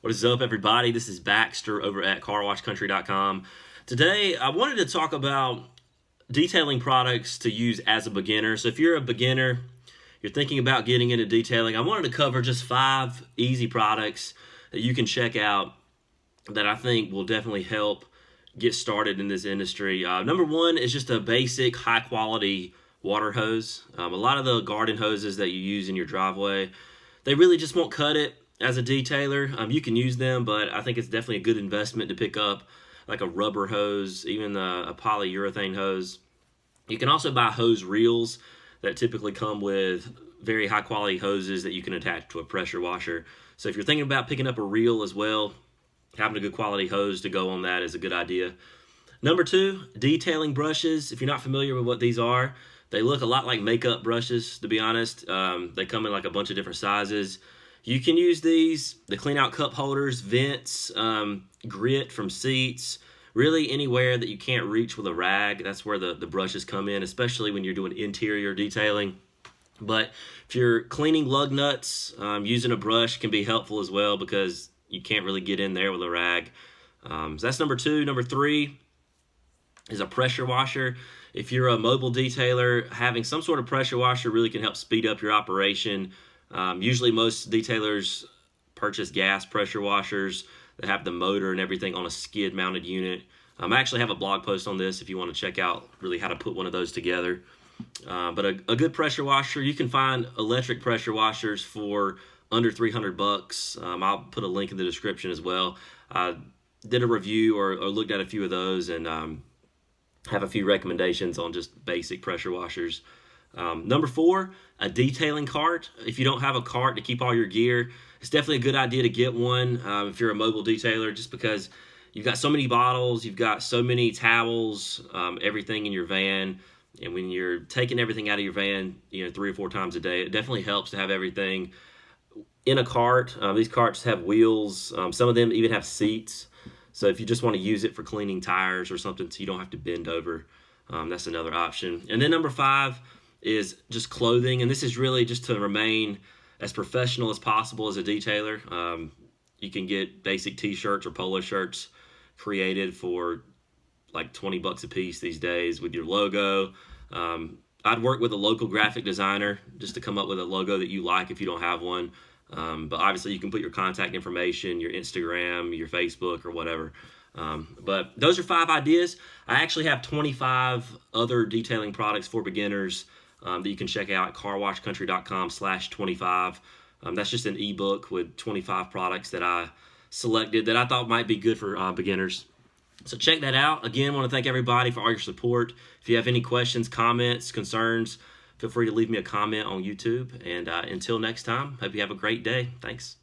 What is up, everybody? This is Baxter over at carwashcountry.com. Today, I wanted to talk about detailing products to use as a beginner. So if you're a beginner, you're thinking about getting into detailing, I wanted to cover just 5 easy products that you can check out that I think will definitely help get started in this industry. Number one is just a basic high-quality water hose. A lot of the garden hoses that you use in your driveway, they really just won't cut it as a detailer. You can use them, but I think it's definitely a good investment to pick up like a rubber hose, even a polyurethane hose. You can also buy hose reels that typically come with very high quality hoses that you can attach to a pressure washer. So if you're thinking about picking up a reel as well, having a good quality hose to go on that is a good idea. Number 2, detailing brushes. If you're not familiar with what these are, they look a lot like makeup brushes, to be honest. They come in like a bunch of different sizes. You can use these to clean out cup holders, vents, grit from seats, really anywhere that you can't reach with a rag. That's where the brushes come in, especially when you're doing interior detailing. But if you're cleaning lug nuts, using a brush can be helpful as well because you can't really get in there with a rag. So that's number 2. Number 3 is a pressure washer. If you're a mobile detailer, having some sort of pressure washer really can help speed up your operation. Usually most detailers purchase gas pressure washers that have the motor and everything on a skid mounted unit. I actually have a blog post on this if you want to check out really how to put one of those together. But a good pressure washer, you can find electric pressure washers for under $300. I'll put a link in the description as well. I did a review or looked at a few of those and have a few recommendations on just basic pressure washers. Number 4, a detailing cart. If you don't have a cart to keep all your gear, it's definitely a good idea to get one if you're a mobile detailer, just because you've got so many bottles, you've got so many towels, everything in your van. And when you're taking everything out of your van, 3 or 4 times a day, it definitely helps to have everything in a cart. These carts have wheels. Some of them even have seats. So if you just want to use it for cleaning tires or something so you don't have to bend over, that's another option. And then number 5 is just clothing. And this is really just to remain as professional as possible as a detailer. You can get basic t-shirts or polo shirts created for like $20 a piece these days with your logo. I'd work with a local graphic designer just to come up with a logo that you like if you don't have one. But obviously you can put your contact information, your Instagram, your Facebook, or whatever. But those are 5 ideas. I actually have 25 other detailing products for beginners that you can check out at carwashcountry.com/25. That's just an ebook with 25 products that I selected that I thought might be good for beginners. So check that out. Again, I want to thank everybody for all your support. If you have any questions, comments, concerns, feel free to leave me a comment on YouTube. And until next time, hope you have a great day. Thanks.